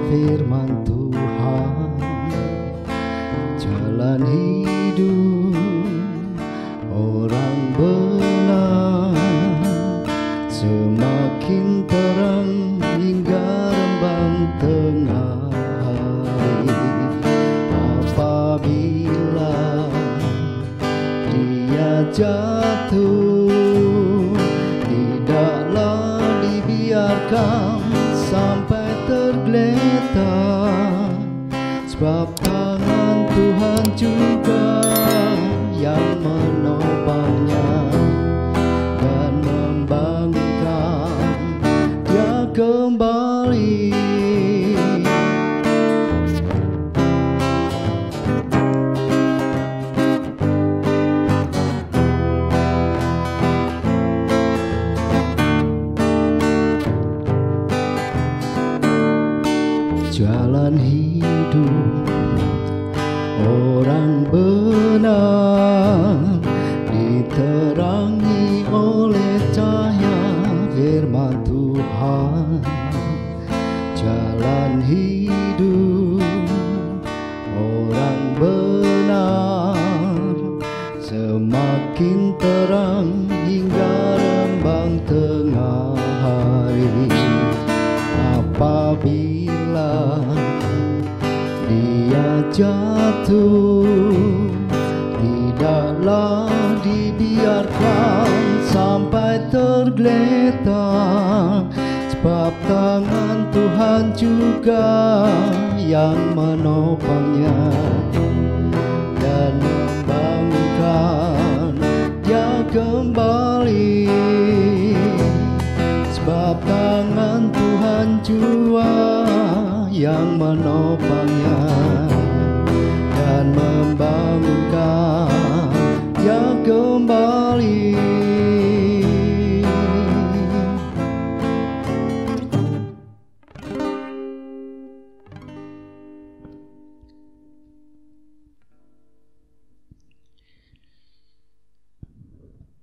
firman Tuhan, jalan hidup orang benar semakin terang hingga rembang tengah hari. Apabila dia jatuh, tidaklah dibiarkan sampai tergeletak, sebab tangan Tuhan juga yang menopangnya dan membangunkan dia kembali. Jalan hidup orang benar diterangi oleh cahaya firman Tuhan. Jalan hidup orang benar semakin terang hingga rembang tengah hari. Apabila dia jatuh, tidaklah dibiarkan sampai tergeletak, sebab tangan Tuhan juga yang menopangnya dan membangunkan dia kembali. Sebab tangan Tuhan jua yang menopangnya dan membangunkan dia kembali.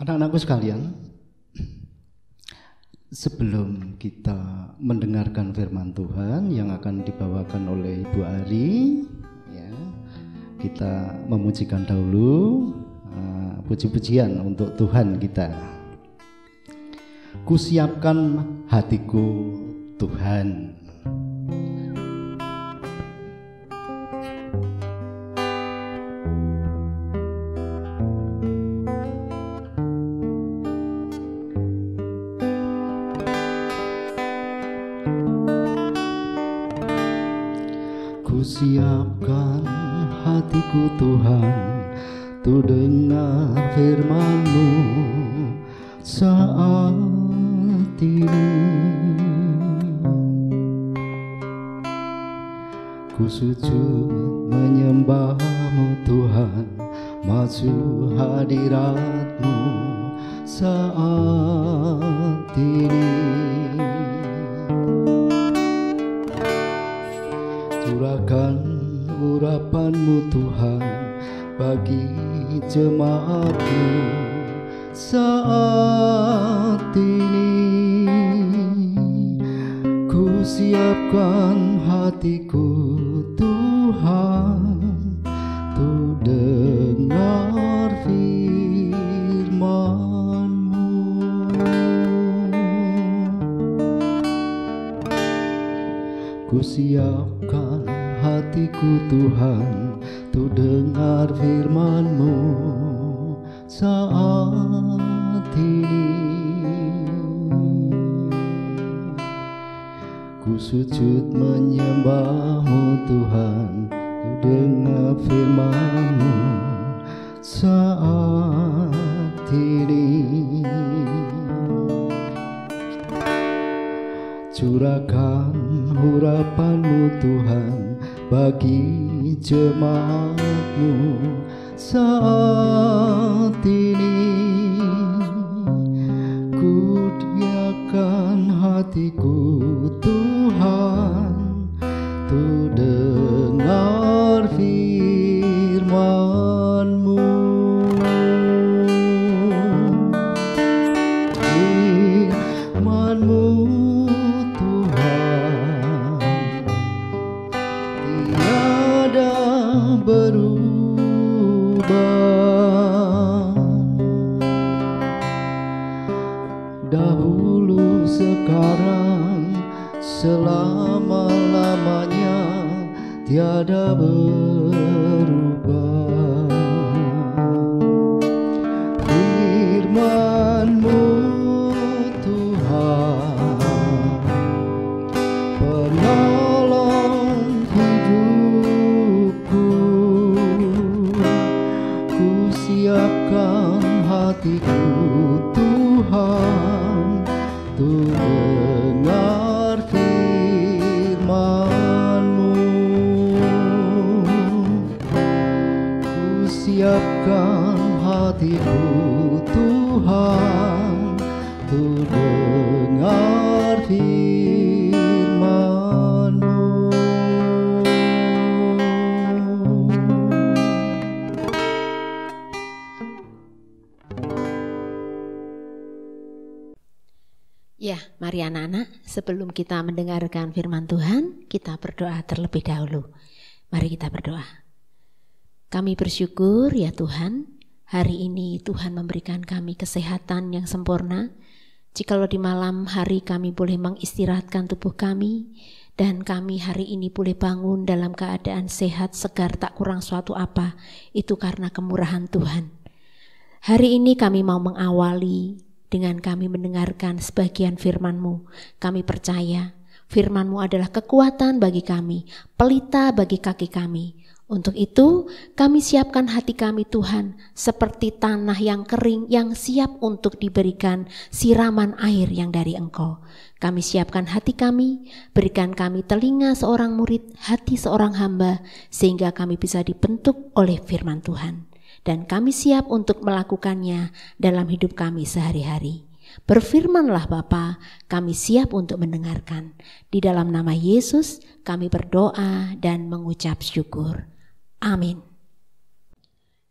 Anak-anakku sekalian, sebelum kita mendengarkan firman Tuhan yang akan dibawakan oleh Ibu Ari, ya, kita memujikan dahulu puji-pujian untuk Tuhan kita. Kusiapkan hatiku Tuhan. Kusiapkan hatiku Tuhan, tu dengar firman-Mu saat ini. Ku sujud menyembah-Mu Tuhan, masuk hadirat-Mu saat ini. Curahkan urapan-Mu Tuhan bagi jemaat-Mu saat ini. Ku siapkan hatiku Tuhan, tu dengar firman-Mu. Ku siapkan hatiku Tuhan, tu dengar firman-Mu saat ini. Ku sujud menyembah-Mu Tuhan, tu dengar firman-Mu saat ini. Curahkan urapan-Mu Tuhan bagi jemaat-Mu saat ini. Ku diakan hatiku Tuhan, tu dengar firman-Mu. Firman-Mu Tuhan tiada berubah. Firman-Mu Tuhan, penolong hidupku, ku siapkan hatiku Tuhan, untuk dengar firman-Mu. Ku siapkan hatiku Tuhan, untuk dengar firman-Mu. Ya, mari anak-anak, sebelum kita mendengarkan firman Tuhan, kita berdoa terlebih dahulu. Mari kita berdoa. Kami bersyukur ya Tuhan, hari ini Tuhan memberikan kami kesehatan yang sempurna. Jikalau di malam hari kami boleh mengistirahatkan tubuh kami, dan kami hari ini boleh bangun dalam keadaan sehat, segar, tak kurang suatu apa, itu karena kemurahan Tuhan. Hari ini kami mau mengawali dengan kami mendengarkan sebagian firman-Mu. Kami percaya firman-Mu adalah kekuatan bagi kami, pelita bagi kaki kami. Untuk itu kami siapkan hati kami Tuhan, seperti tanah yang kering yang siap untuk diberikan siraman air yang dari Engkau. Kami siapkan hati kami, berikan kami telinga seorang murid, hati seorang hamba, sehingga kami bisa dibentuk oleh firman Tuhan. Dan kami siap untuk melakukannya dalam hidup kami sehari-hari. Berfirmanlah Bapa, kami siap untuk mendengarkan. Di dalam nama Yesus kami berdoa dan mengucap syukur. Amin.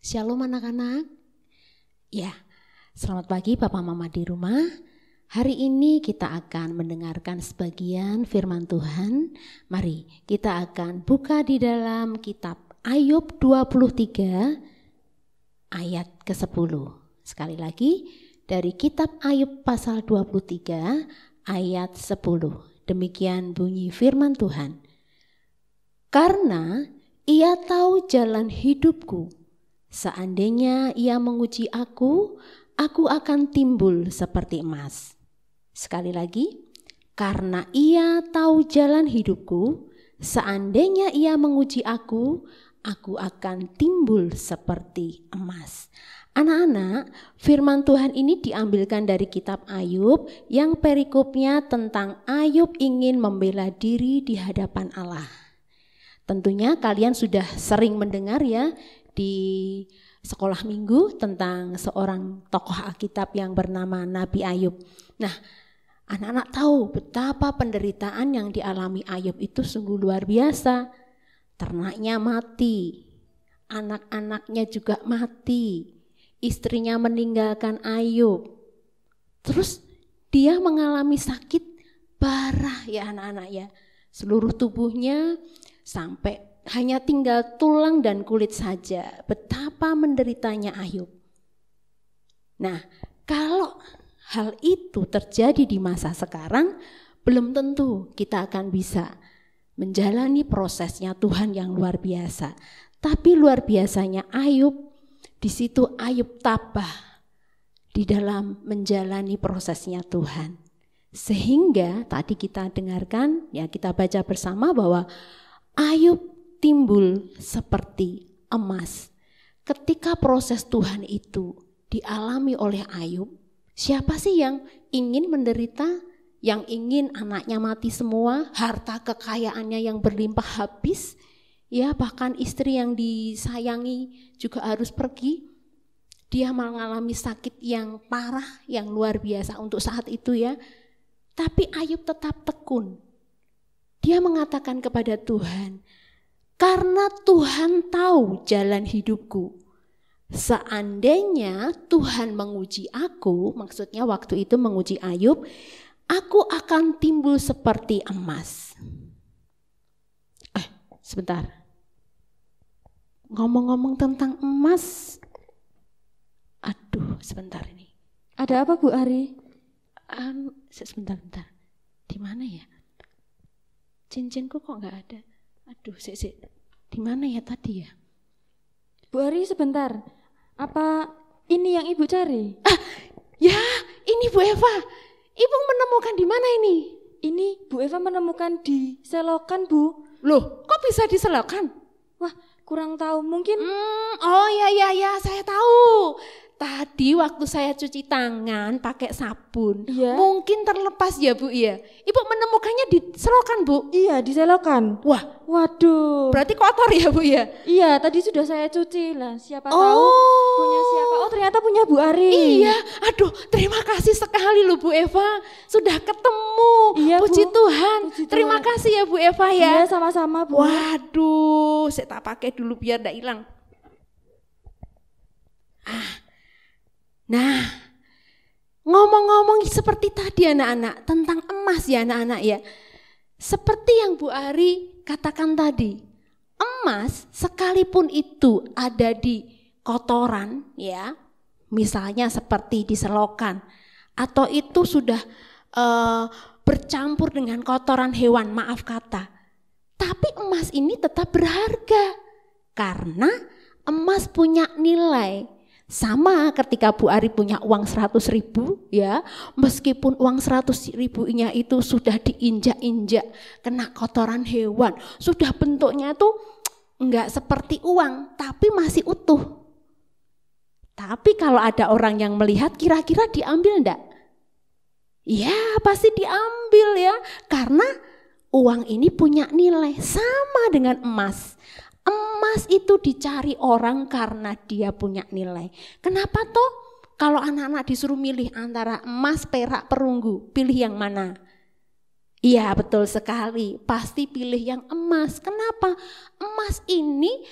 Shalom anak-anak. Ya, selamat pagi Papa Mama di rumah. Hari ini kita akan mendengarkan sebagian firman Tuhan. Mari kita akan buka di dalam kitab Ayub 23 ayat ke-10. Sekali lagi, dari kitab Ayub pasal 23 ayat 10. Demikian bunyi firman Tuhan. Karena Ia tahu jalan hidupku, seandainya Ia menguji aku akan timbul seperti emas. Sekali lagi, karena Ia tahu jalan hidupku, seandainya Ia menguji aku akan timbul seperti emas. Anak-anak, firman Tuhan ini diambilkan dari kitab Ayub yang perikopnya tentang Ayub ingin membela diri di hadapan Allah. Tentunya kalian sudah sering mendengar ya di sekolah minggu tentang seorang tokoh Alkitab yang bernama Nabi Ayub. Nah, anak-anak tahu betapa penderitaan yang dialami Ayub itu sungguh luar biasa. Ternaknya mati, anak-anaknya juga mati, istrinya meninggalkan Ayub. Terus dia mengalami sakit parah ya anak-anak ya. Seluruh tubuhnya sampai hanya tinggal tulang dan kulit saja. Betapa menderitanya Ayub. Nah, kalau hal itu terjadi di masa sekarang, belum tentu kita akan bisa menjalani prosesnya Tuhan yang luar biasa. Tapi luar biasanya Ayub, di situ Ayub tabah di dalam menjalani prosesnya Tuhan. Sehingga tadi kita dengarkan, ya kita baca bersama bahwa Ayub timbul seperti emas. Ketika proses Tuhan itu dialami oleh Ayub, siapa sih yang ingin menderita? Yang ingin anaknya mati semua, harta kekayaannya yang berlimpah habis, ya bahkan istri yang disayangi juga harus pergi. Dia mengalami sakit yang parah, yang luar biasa untuk saat itu ya. Tapi Ayub tetap tekun. Dia mengatakan kepada Tuhan, karena Tuhan tahu jalan hidupku. Seandainya Tuhan menguji aku, maksudnya waktu itu menguji Ayub, aku akan timbul seperti emas. Sebentar. Ngomong-ngomong tentang emas. Aduh, sebentar ini. Ada apa Bu Ari? Sebentar. Di mana ya? Cincinku kok nggak ada? Aduh, di mana ya tadi ya? Bu Ari sebentar, apa ini yang Ibu cari? Ya, ini Bu Eva. Ibu menemukan di mana ini? Ini Bu Eva menemukan di selokan, Bu. Loh, kok bisa di selokan? Wah, kurang tahu. Mungkin oh ya, saya tahu. Tadi waktu saya cuci tangan pakai sabun, mungkin terlepas ya Bu ya. Ibu menemukannya di selokan Bu? Iya, di selokan. Wah, waduh. Berarti kotor ya Bu ya? Iya, tadi sudah saya cuci lah. Siapa tahu punya siapa? Oh, ternyata punya Bu Ari. Iya, aduh, terima kasih sekali loh Bu Eva. Sudah ketemu. Iya, Puji Bu. Tuhan. Puji Terima Tuhan. kasih ya Bu Eva ya. Iya, sama-sama Bu. Waduh, saya tak pakai dulu biar tidak hilang. Nah, ngomong-ngomong seperti tadi anak-anak, tentang emas ya anak-anak ya. Seperti yang Bu Ari katakan tadi, emas sekalipun itu ada di kotoran ya, misalnya seperti di selokan, atau itu sudah bercampur dengan kotoran hewan, maaf kata. Tapi emas ini tetap berharga, karena emas punya nilai. Sama ketika Bu Ari punya uang 100.000 ya, meskipun uang 100.000-nya itu sudah diinjak-injak kena kotoran hewan, sudah bentuknya tuh enggak seperti uang tapi masih utuh. Tapi kalau ada orang yang melihat, kira-kira diambil enggak? Ya pasti diambil ya, karena uang ini punya nilai sama dengan emas. Emas itu dicari orang karena dia punya nilai. Kenapa toh? Kalau anak-anak disuruh milih antara emas, perak, perunggu, pilih yang mana? Iya betul sekali, pasti pilih yang emas. Kenapa? Emas ini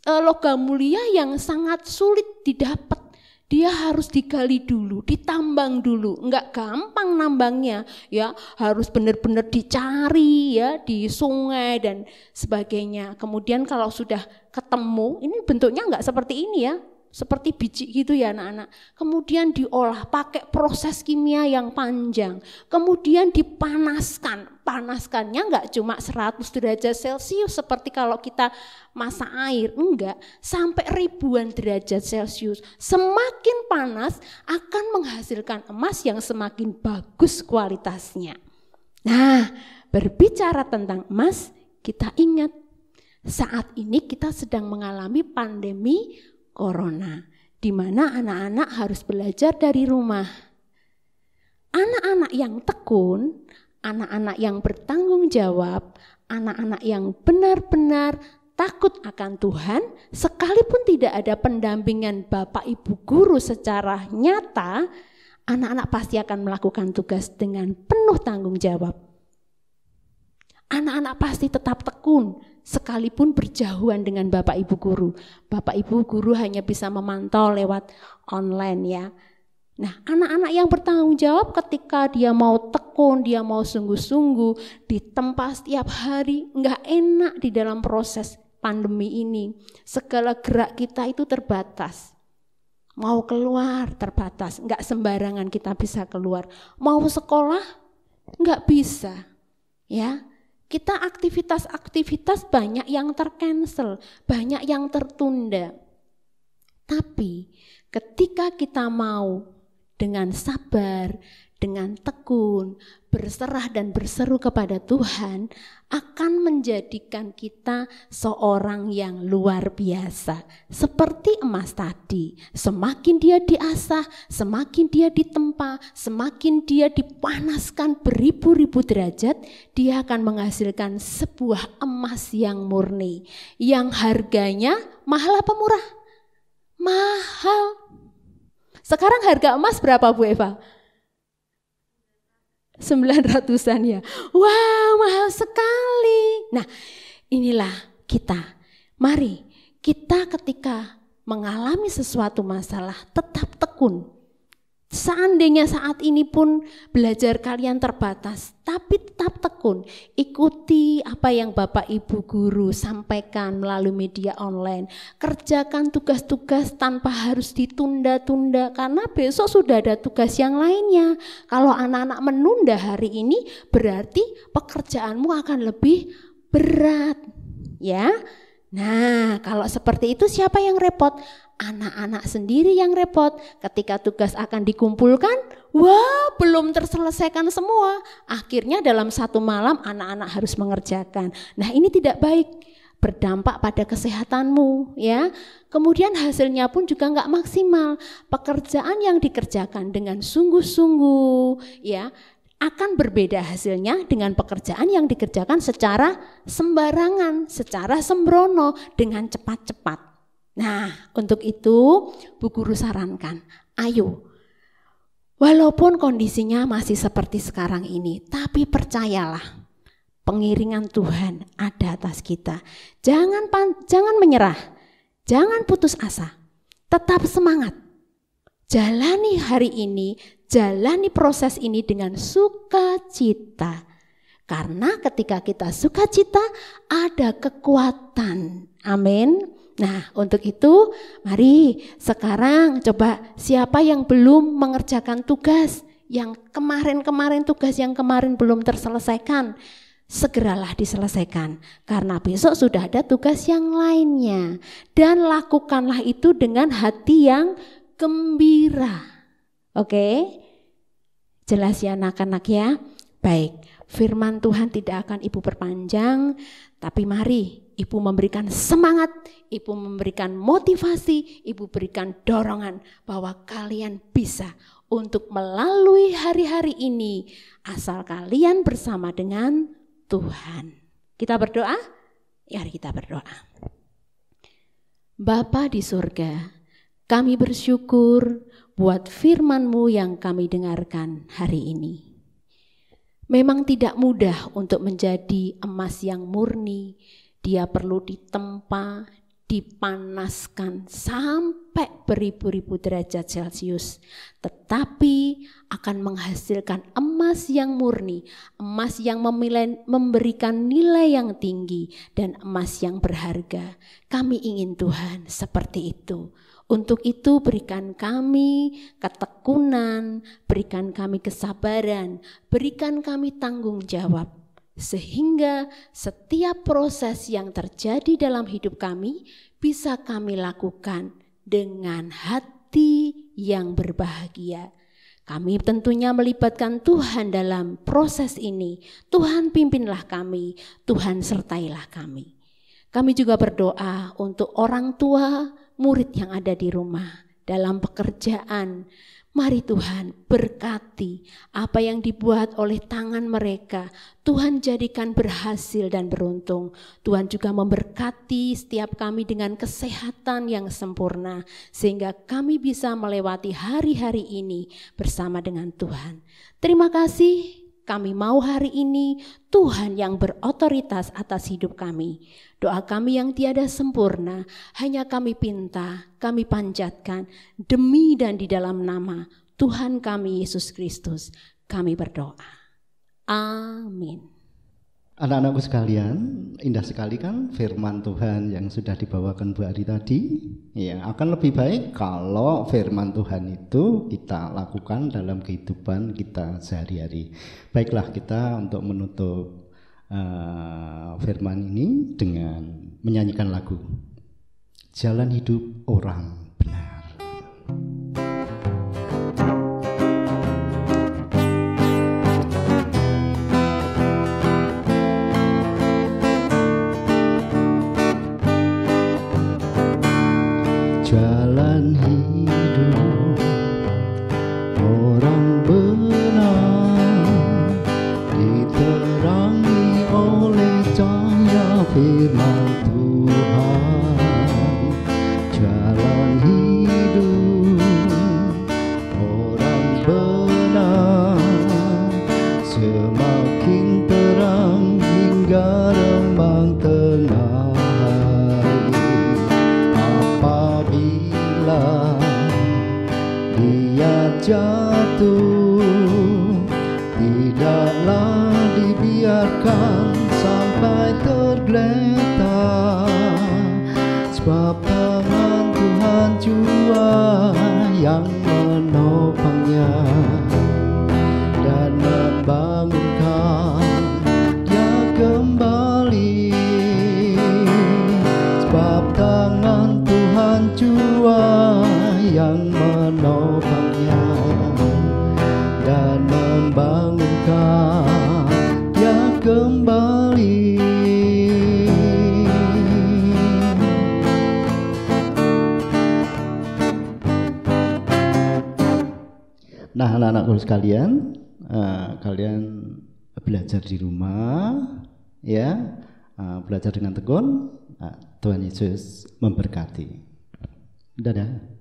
logam mulia yang sangat sulit didapat. Dia harus digali dulu, ditambang dulu, enggak gampang nambangnya ya, harus benar-benar dicari ya di sungai dan sebagainya. Kemudian kalau sudah ketemu, ini bentuknya enggak seperti ini ya, seperti biji gitu ya anak-anak. Kemudian diolah pakai proses kimia yang panjang, kemudian dipanaskan. Panaskannya enggak cuma 100 derajat Celcius seperti kalau kita masak air, enggak, sampai ribuan derajat Celcius. Semakin panas akan menghasilkan emas yang semakin bagus kualitasnya. Nah, berbicara tentang emas, kita ingat saat ini kita sedang mengalami pandemi Corona, di mana anak-anak harus belajar dari rumah. Anak-anak yang tekun, anak-anak yang bertanggung jawab, anak-anak yang benar-benar takut akan Tuhan, sekalipun tidak ada pendampingan Bapak Ibu guru secara nyata, anak-anak pasti akan melakukan tugas dengan penuh tanggung jawab. Anak-anak pasti tetap tekun, sekalipun berjauhan dengan Bapak Ibu guru. Bapak Ibu guru hanya bisa memantau lewat online ya. Nah, anak-anak yang bertanggung jawab ketika dia mau tekun, dia mau sungguh-sungguh, ditempa setiap hari, enggak enak di dalam proses pandemi ini. Segala gerak kita itu terbatas. Mau keluar terbatas, enggak sembarangan kita bisa keluar. Mau sekolah enggak bisa. Ya. Kita aktivitas-aktivitas banyak yang tercancel, banyak yang tertunda. Tapi ketika kita mau dengan sabar, dengan tekun, berserah dan berseru kepada Tuhan, akan menjadikan kita seorang yang luar biasa. Seperti emas tadi, semakin dia diasah, semakin dia ditempa, semakin dia dipanaskan beribu-ribu derajat, dia akan menghasilkan sebuah emas yang murni, yang harganya mahal apa murah? Mahal. Sekarang harga emas berapa Bu Eva? 900-an ya. Wow, mahal sekali. Nah, inilah kita. Mari kita ketika mengalami sesuatu masalah tetap tekun. Seandainya saat ini pun belajar kalian terbatas, tapi tetap tekun. Ikuti apa yang Bapak Ibu guru sampaikan melalui media online. Kerjakan tugas-tugas tanpa harus ditunda-tunda, karena besok sudah ada tugas yang lainnya. Kalau anak-anak menunda hari ini, berarti pekerjaanmu akan lebih berat. ya. Nah, kalau seperti itu siapa yang repot? Anak-anak sendiri yang repot. Ketika tugas akan dikumpulkan, wah, belum terselesaikan semua. Akhirnya dalam satu malam anak-anak harus mengerjakan. Nah, ini tidak baik, berdampak pada kesehatanmu, ya. Kemudian hasilnya pun juga nggak maksimal. Pekerjaan yang dikerjakan dengan sungguh-sungguh, ya, akan berbeda hasilnya dengan pekerjaan yang dikerjakan secara sembarangan, secara sembrono, dengan cepat-cepat. Nah, untuk itu Bu Guru sarankan, ayo, walaupun kondisinya masih seperti sekarang ini, tapi percayalah, pengiringan Tuhan ada atas kita. Jangan menyerah, jangan putus asa, tetap semangat. Jalani hari ini, jalani proses ini dengan sukacita. Karena ketika kita sukacita, ada kekuatan. Amin. Nah, untuk itu mari sekarang coba siapa yang belum mengerjakan tugas yang kemarin tugas yang kemarin belum terselesaikan, segeralah diselesaikan karena besok sudah ada tugas yang lainnya, dan lakukanlah itu dengan hati yang gembira. Oke? Jelas ya anak-anak ya? Baik, firman Tuhan tidak akan Ibu perpanjang, tapi mari Ibu memberikan semangat, Ibu memberikan motivasi, Ibu berikan dorongan bahwa kalian bisa untuk melalui hari-hari ini asal kalian bersama dengan Tuhan. Kita berdoa? Ya, kita berdoa. Bapa di surga, kami bersyukur buat firman-Mu yang kami dengarkan hari ini. Memang tidak mudah untuk menjadi emas yang murni. Dia perlu ditempa, dipanaskan sampai beribu-ribu derajat Celcius. Tetapi akan menghasilkan emas yang murni, emas yang memberikan nilai yang tinggi, dan emas yang berharga. Kami ingin Tuhan seperti itu. Untuk itu berikan kami ketekunan, berikan kami kesabaran, berikan kami tanggung jawab. Sehingga setiap proses yang terjadi dalam hidup kami bisa kami lakukan dengan hati yang berbahagia. Kami tentunya melibatkan Tuhan dalam proses ini. Tuhan pimpinlah kami, Tuhan sertailah kami. Kami juga berdoa untuk orang tua, murid yang ada di rumah, dalam pekerjaan. Mari Tuhan berkati apa yang dibuat oleh tangan mereka. Tuhan jadikan berhasil dan beruntung. Tuhan juga memberkati setiap kami dengan kesehatan yang sempurna, sehingga kami bisa melewati hari-hari ini bersama dengan Tuhan. Terima kasih. Kami mau hari ini Tuhan yang berotoritas atas hidup kami. Doa kami yang tiada sempurna, hanya kami pinta, kami panjatkan demi dan di dalam nama Tuhan kami Yesus Kristus. Kami berdoa. Amin. Anak-anakku sekalian, indah sekali kan firman Tuhan yang sudah dibawakan Bu Ari tadi. Ya, akan lebih baik kalau firman Tuhan itu kita lakukan dalam kehidupan kita sehari-hari. Baiklah, kita untuk menutup firman ini dengan menyanyikan lagu Jalan Hidup Orang Benar. Jalan hidup orang benar diterangi oleh cahaya firman Tuhan. Jalan hidup orang benar semakin terang hingga remang tengah. Dia jatuh, tidaklah dibiarkan sampai tergeletak, sebab tangan Tuhan jua yang menopangnya dan membangunkan dia kembali. Nah, anak-anakku sekalian, kalian belajar di rumah, ya, belajar dengan tekun. Tuhan Yesus memberkati. Dadah.